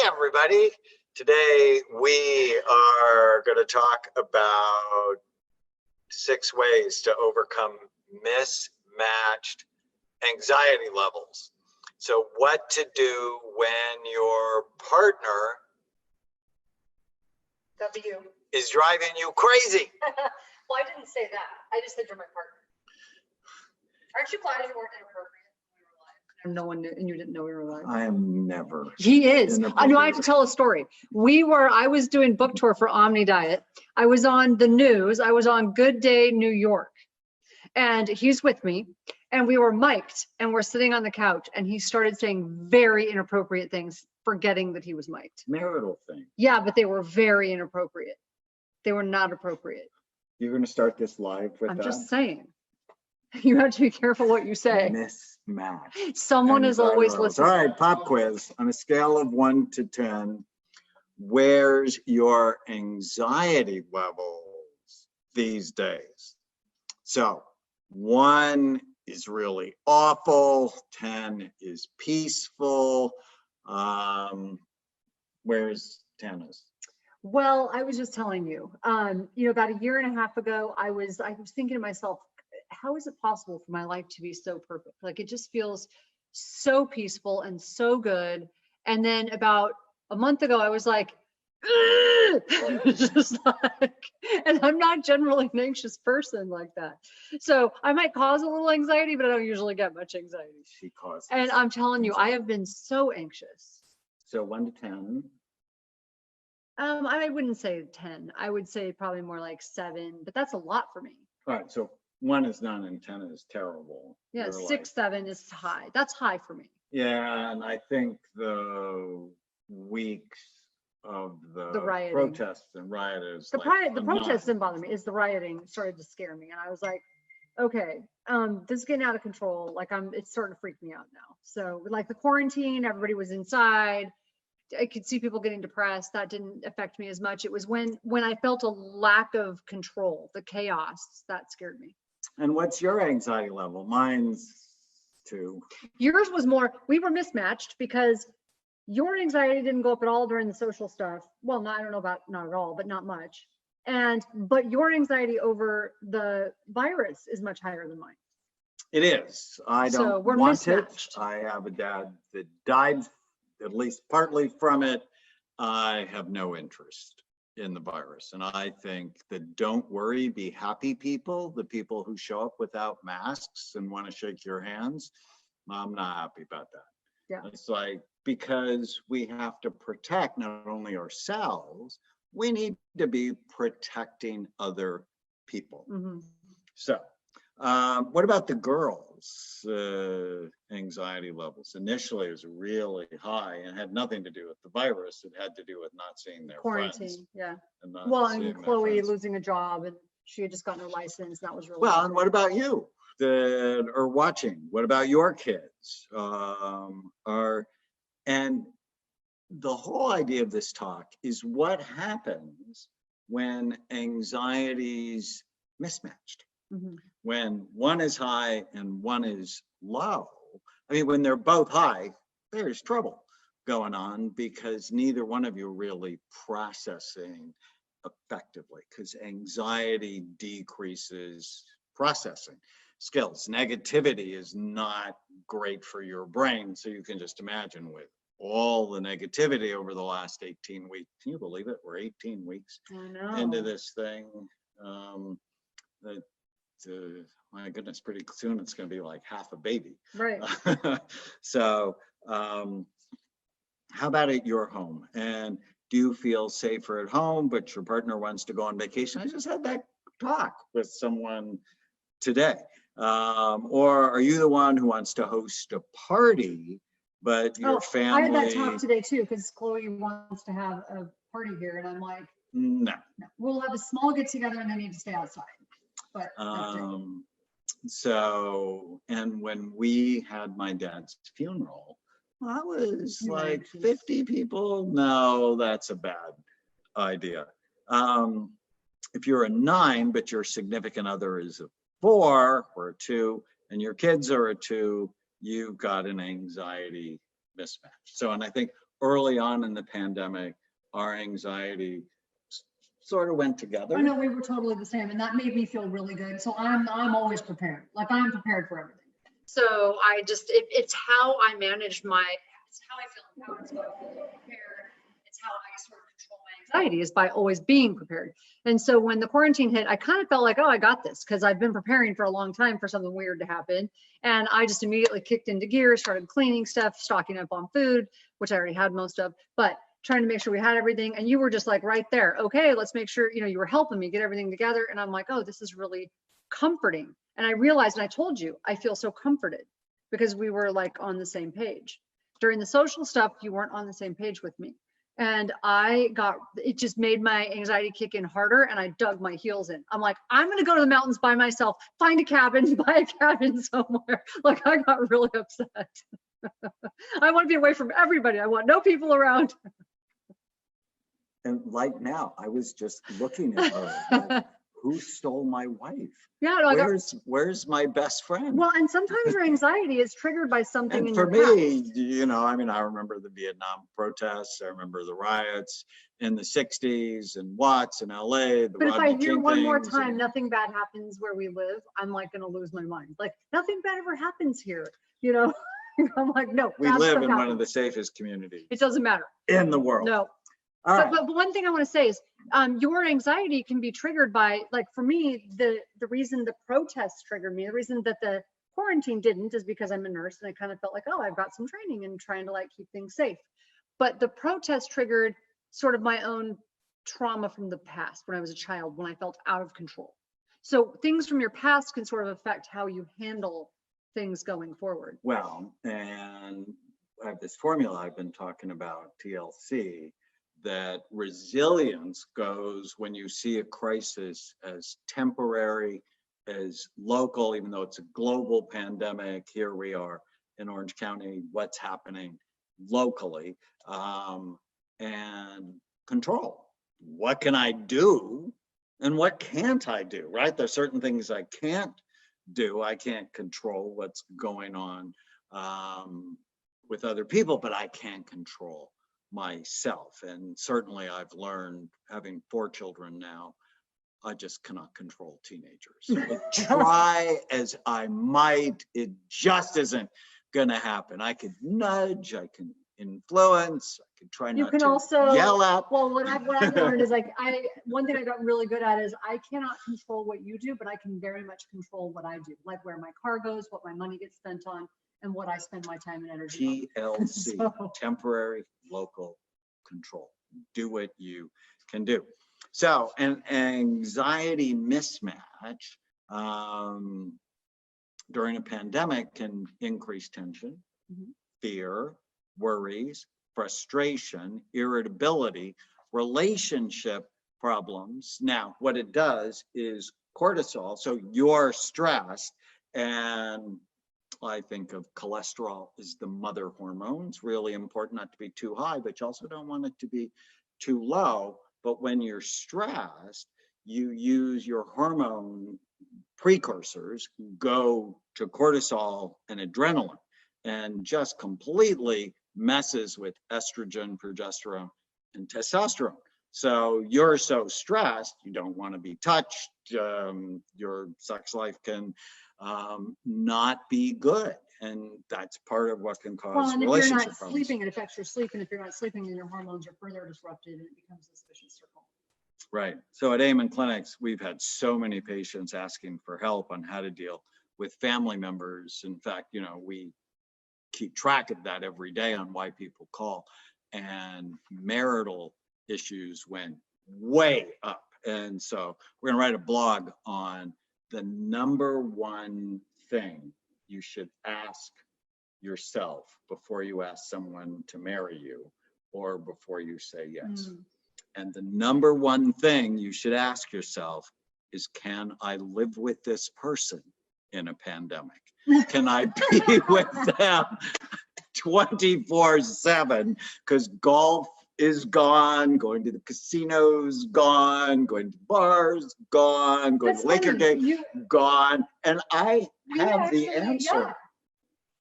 everybody. Today we are going to talk about 6 ways to overcome mismatched anxiety levels. So what to do when your partner is driving you crazy. Well, I didn't say that. I just said you're my partner. Aren't you glad you weren't inappropriate when we were live? And no one knew, and you didn't know we were live. I am never. He is. I know. I have to tell a story. I was doing book tour for Omni Diet. I was on the news. I was on Good Day New York, and he's with me, and we were mic'd, and we're sitting on the couch, and he started saying very inappropriate things, forgetting that he was mic'd. Marital thing. Yeah, but they were very inappropriate. They were not appropriate. You're going to start this live with I'm that? just saying. You have to be careful what you say. Mismatched. Someone is always listening. All right, pop quiz. On a scale of 1 to 10, where's your anxiety levels these days? So 1 is really awful, 10 is peaceful. Where's Tana's? Well, I was just telling you, about a year and a half ago, I was thinking to myself, how is it possible for my life to be so perfect? Like, it just feels so peaceful and so good. And then about a month ago, I was like, just like, and I'm not generally an anxious person like that. So I might cause a little anxiety, but I don't usually get much anxiety. She causes. And I'm telling you, I have been so anxious. So 1 to 10. I wouldn't say 10. I would say probably more like 7, but that's a lot for me. All right, so 1 is none and 10 is terrible. Yeah, You're 6, like, 7 is high. That's high for me. yeah, and I think the weeks of the rioting. protests and rioters. The protests didn't bother me. It's the rioting started to scare me, and I was like, okay, this is getting out of control. Like, it's starting to freak me out now. So like the quarantine, everybody was inside. I could see people getting depressed. That didn't affect me as much. It was when I felt a lack of control, the chaos, that scared me. And what's your anxiety level? Mine's 2. Yours was more, we were mismatched because your anxiety didn't go up at all during the social stuff. Well, I don't know about not at all, but not much. But your anxiety over the virus is much higher than mine. It is. I don't we're want mismatched. it. I have a dad that died at least partly from it. I have no interest in the virus. And I think the don't worry, be happy people, the people who show up without masks and want to shake your hands, I'm not happy about that. Yeah. It's like, because we have to protect not only ourselves, we need to be protecting other people. Mm-hmm. So what about the girls' anxiety levels? Initially, it was really high and had nothing to do with the virus. It had to do with not seeing their Quarantine, friends. yeah. And Chloe losing a job, and she had just gotten her license. That was really well. And what about you that are watching? What about your kids? And the whole idea of this talk is what happens when anxiety's mismatched. Mm-hmm. When one is high and one is low. I mean, when they're both high, there's trouble going on because neither one of you are really processing effectively, because anxiety decreases processing skills. Negativity is not great for your brain. So you can just imagine with all the negativity over the last 18 weeks. Can you believe it? We're 18 weeks into this thing. My goodness, pretty soon it's going to be like half a baby. Right. So how about at your home? And do you feel safer at home, but your partner wants to go on vacation? I just had that talk with someone today. Or are you the one who wants to host a party, but your family... I had that talk today too, because Chloe wants to have a party here, and I'm like, no. We'll have a small get together and then need to stay outside. But so, and when we had my dad's funeral, I was like 50 people. No, that's a bad idea. If you're a 9, but your significant other is a 4 or a 2, and your kids are a 2, you've got an anxiety mismatch. So, and I think early on in the pandemic, our anxiety sort of went together. I know we were totally the same, and that made me feel really good. So I'm always prepared. Like I'm prepared for everything. So I just it's how I managed it's how I feel empowered. It's how I feel prepared. It's how I sort of control my anxiety is by always being prepared. And so when the quarantine hit, I kind of felt like, oh, I got this, because I've been preparing for a long time for something weird to happen. And I just immediately kicked into gear, started cleaning stuff, stocking up on food, which I already had most of, but trying to make sure we had everything. And you were just like right there. Okay, let's make sure, you were helping me get everything together. And I'm like, oh, this is really comforting. And I realized, and I told you, I feel so comforted because we were like on the same page. During the social stuff, you weren't on the same page with me. And it just made my anxiety kick in harder, and I dug my heels in. I'm like, I'm going to go to the mountains by myself, find a cabin, buy a cabin somewhere. Like I got really upset. I want to be away from everybody. I want no people around. And like now, I was just looking at her, like, who stole my wife? Yeah, no, where's my best friend? Well, and sometimes your anxiety is triggered by something and in for your me, past. I remember the Vietnam protests. I remember the riots in the 60s and Watts in LA. But if I hear one more time, nothing bad happens where we live, I'm like going to lose my mind. Like nothing bad ever happens here, I'm like, no. We live in one of the safest communities. It doesn't matter. In the world. No. But one thing I want to say is your anxiety can be triggered by, like for me, the reason the protests triggered me, the reason that the quarantine didn't is because I'm a nurse and I kind of felt like, oh, I've got some training and trying to like keep things safe. But the protest triggered sort of my own trauma from the past when I was a child, when I felt out of control. So things from your past can sort of affect how you handle things going forward. Well, and I have this formula I've been talking about, TLC, that resilience goes when you see a crisis as temporary, as local, even though it's a global pandemic. Here we are in Orange County, what's happening locally, and control. What can I do and what can't I do, right? There's certain things I can't do. I can't control what's going on with other people, but I can control myself. And certainly I've learned, having 4 children now, I just cannot control teenagers. Try as I might, it just isn't going to happen. I could nudge, I can influence, I can try not to also yell at. Well, what I've learned is like one thing I got really good at is I cannot control what you do, but I can very much control what I do, like where my car goes, what my money gets spent on, and what I spend my time and energy on. TLC, temporary local control. Do what you can do. So an anxiety mismatch during a pandemic can increase tension, fear, worries, frustration, irritability, relationship problems. Now, what it does is cortisol. So you're stressed, and I think of cholesterol as the mother hormone. It's really important not to be too high, but you also don't want it to be too low. But when you're stressed, you use your hormone precursors, go to cortisol and adrenaline, and just completely messes with estrogen, progesterone, and testosterone. So you're so stressed, you don't want to be touched. Your sex life can not be good. And that's part of what can cause relationship problems. Well, and if you're not sleeping, it affects your sleep. And if you're not sleeping, then your hormones are further disrupted and it becomes this vicious circle. Right. So at Amen Clinics, we've had so many patients asking for help on how to deal with family members. In fact, we keep track of that every day on why people call, and marital issues went way up. And so we're going to write a blog on the number one thing you should ask yourself before you ask someone to marry you or before you say yes. And the number one thing you should ask yourself is, can I live with this person in a pandemic? Can I be with them 24/7? Because golf is gone, going to the casinos gone, going to bars gone, going to Laker game gone. And I have the answer. Yeah.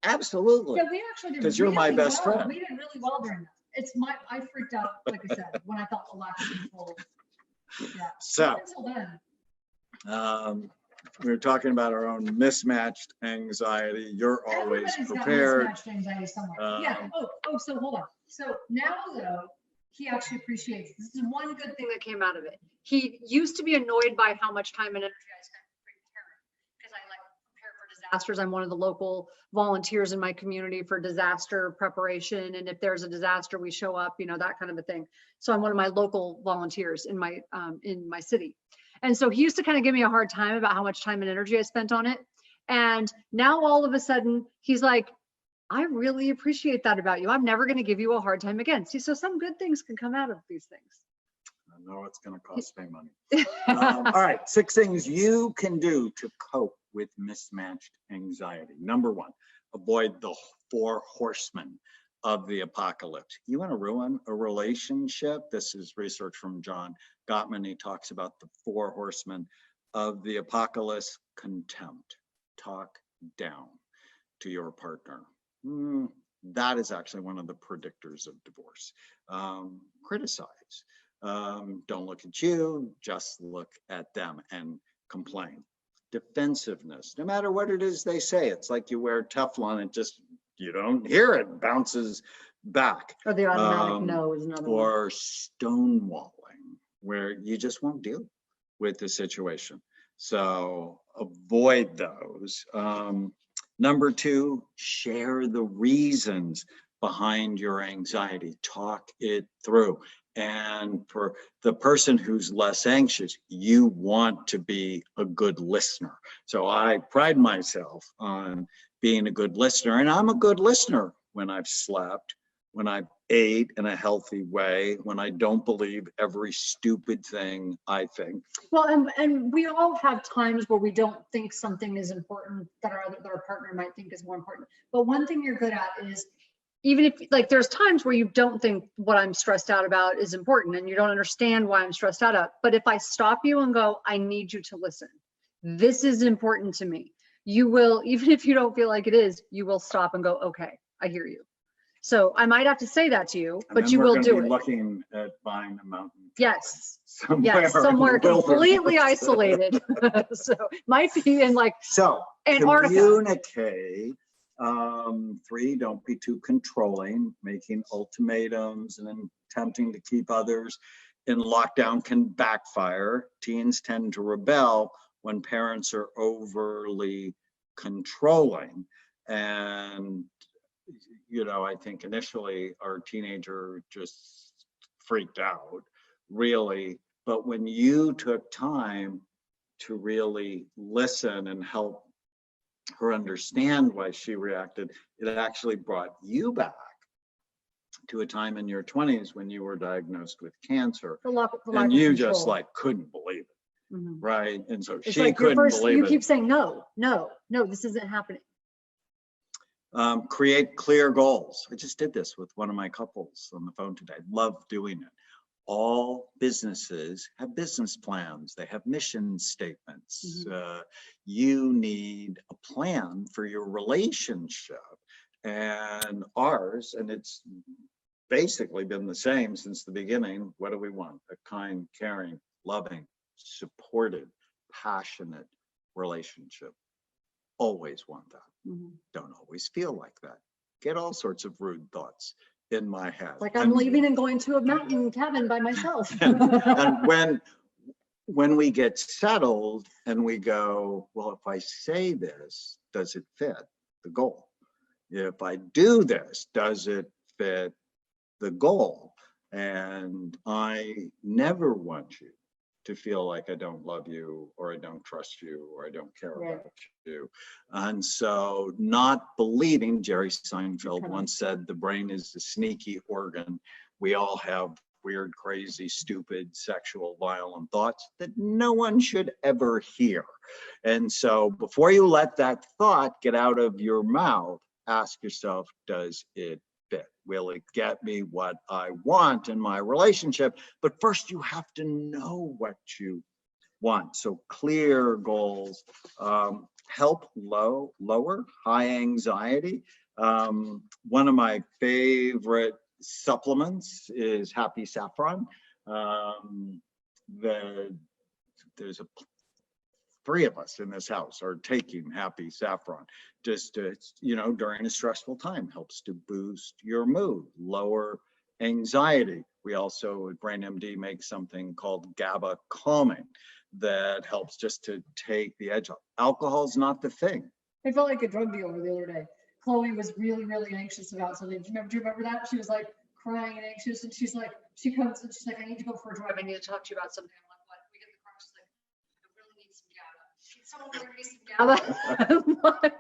Absolutely. Yeah, we actually did. Because you're my best friend. We did really well during that. I freaked out, like I said, when I felt a lack of control. Yeah. So, Until then. we were talking about our own mismatched anxiety. You're always Everybody's got prepared. mismatched anxiety somewhere. Yeah. So hold on. So now though, he actually appreciates, this is one good thing that came out of it. He used to be annoyed by how much time and energy I spent preparing, because I like prepare for disasters. I'm one of the local volunteers in my community for disaster preparation. And if there's a disaster, we show up, that kind of a thing. So I'm one of my local volunteers in my city. And so he used to kind of give me a hard time about how much time and energy I spent on it. And now all of a sudden he's like, I really appreciate that about you. I'm never going to give you a hard time again. See, so some good things can come out of these things. I know it's going to cost me money. All right, 6 things you can do to cope with mismatched anxiety. Number 1, avoid the 4 horsemen of the apocalypse. You want to ruin a relationship? This is research from John Gottman. He talks about the 4 horsemen of the apocalypse. Contempt. Talk down to your partner. That is actually one of the predictors of divorce. Criticize. Don't look at you, just look at them and complain. Defensiveness. No matter what it is they say, it's like you wear Teflon and just, you don't hear it, bounces back. Or the automatic no is another one. Or stonewalling, where you just won't deal with the situation. So avoid those. Number 2, share the reasons behind your anxiety. Talk it through. And for the person who's less anxious, you want to be a good listener. So I pride myself on being a good listener, and I'm a good listener when I've slept, when I've ate in a healthy way, when I don't believe every stupid thing I think. Well, and we all have times where we don't think something is important that our partner might think is more important. But one thing you're good at is, even if like there's times where you don't think what I'm stressed out about is important and you don't understand why I'm stressed out. But if I stop you and go, I need you to listen. This is important to me. You will, even if you don't feel like it is, you will stop and go, okay, I hear you. So I might have to say that to you, but you will do it. Looking at buying a mountain. Yes. Somewhere completely isolated. So might be in like Antarctica. Communicate. 3, don't be too controlling. Making ultimatums and then attempting to keep others in lockdown can backfire. Teens tend to rebel when parents are overly controlling. And I think initially our teenager just freaked out, really. But when you took time to really listen and help her understand why she reacted, it actually brought you back to a time in your 20s when you were diagnosed with cancer. And you just like couldn't believe it. Mm-hmm. Right? And so it's she like couldn't believe it. You keep saying, no, this isn't happening. Create clear goals. I just did this with one of my couples on the phone today. I love doing it. All businesses have business plans. They have mission statements. Mm-hmm. You need a plan for your relationship. And ours, and it's basically been the same since the beginning. What do we want? A kind, caring, loving, supportive, passionate relationship. Always want that. Mm-hmm. Don't always feel like that. Get all sorts of rude thoughts in my head. Like I'm leaving and going to a mountain cabin by myself. and when we get settled and we go, well, if I say this, does it fit the goal? If I do this, does it fit the goal? And I never want you to feel like I don't love you, or I don't trust you, or I don't care about you. And so not believing, Jerry Seinfeld once said, the brain is a sneaky organ. We all have weird, crazy, stupid, sexual, violent thoughts that no one should ever hear. And so before you let that thought get out of your mouth, ask yourself, does it fit? Will it get me what I want in my relationship? But first you have to know what you want. So clear goals help lower high anxiety. One of my favorite supplements is Happy Saffron. There's three of us in this house are taking Happy Saffron just to, during a stressful time, helps to boost your mood, lower anxiety. We also at Brain MD make something called GABA calming that helps just to take the edge off. Alcohol's not the thing. I felt like a drug dealer the other day. Chloe was really, really anxious about something. Do you remember that? She was like crying and anxious, and she comes and she's like, I need to go for a drive. I need to talk to you about something. I'm like, what? We get in the car. She's like, I really need some GABA. Someone bring me some GABA.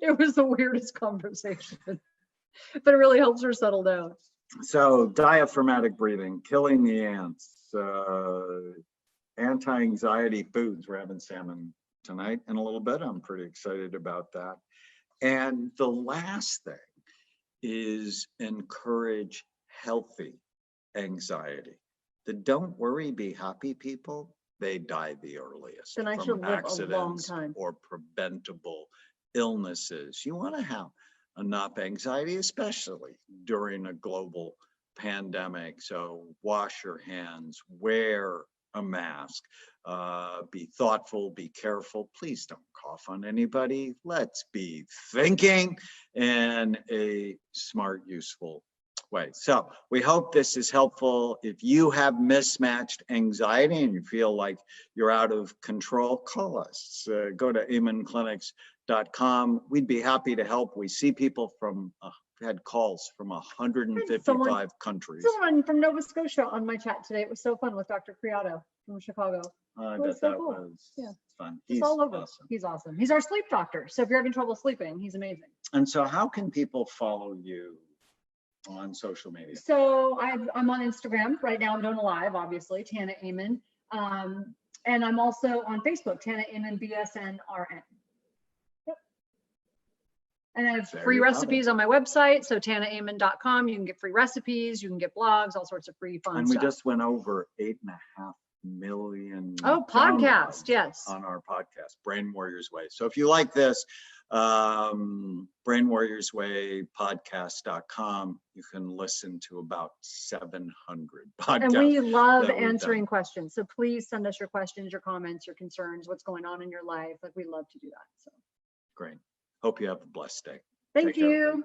It was the weirdest conversation, but it really helps her settle down. So diaphragmatic breathing, killing the ants, anti-anxiety foods. We're having salmon tonight in a little bit. I'm pretty excited about that. And the last thing is encourage healthy anxiety. The don't worry, be happy people, they die the earliest Then I should from live a long accidents time. or preventable illnesses. You want to have enough anxiety, especially during a global pandemic. So wash your hands, wear a mask, be thoughtful, be careful. Please don't cough on anybody. Let's be thinking in a smart, useful way. So we hope this is helpful. If you have mismatched anxiety and you feel like you're out of control, call us. Go to amenclinics.com. We'd be happy to help. We see people from had calls from 155 countries. Someone from Nova Scotia on my chat today. It was so fun with Dr. Criado from Chicago. I bet that was fun. He's all over. Awesome. He's awesome. He's our sleep doctor. So if you're having trouble sleeping, he's amazing. And so how can people follow you on social media? So I'm on Instagram right now. I'm doing a live, obviously, Tana Amen. And I'm also on Facebook, Tana Amen BSN RN. Yep. And I have free recipes on my website. So tanaamen.com. You can get free recipes. You can get blogs, all sorts of free fun stuff. And we just went over 8.5 million. Oh, podcast. Yes. On our podcast, Brain Warriors Way. So if you like this, brainwarriorswaypodcast.com, you can listen to about 700 podcasts. And we love answering questions. So please send us your questions, your comments, your concerns, what's going on in your life. Like, we love to do that. So great. Hope you have a blessed day. Thank you.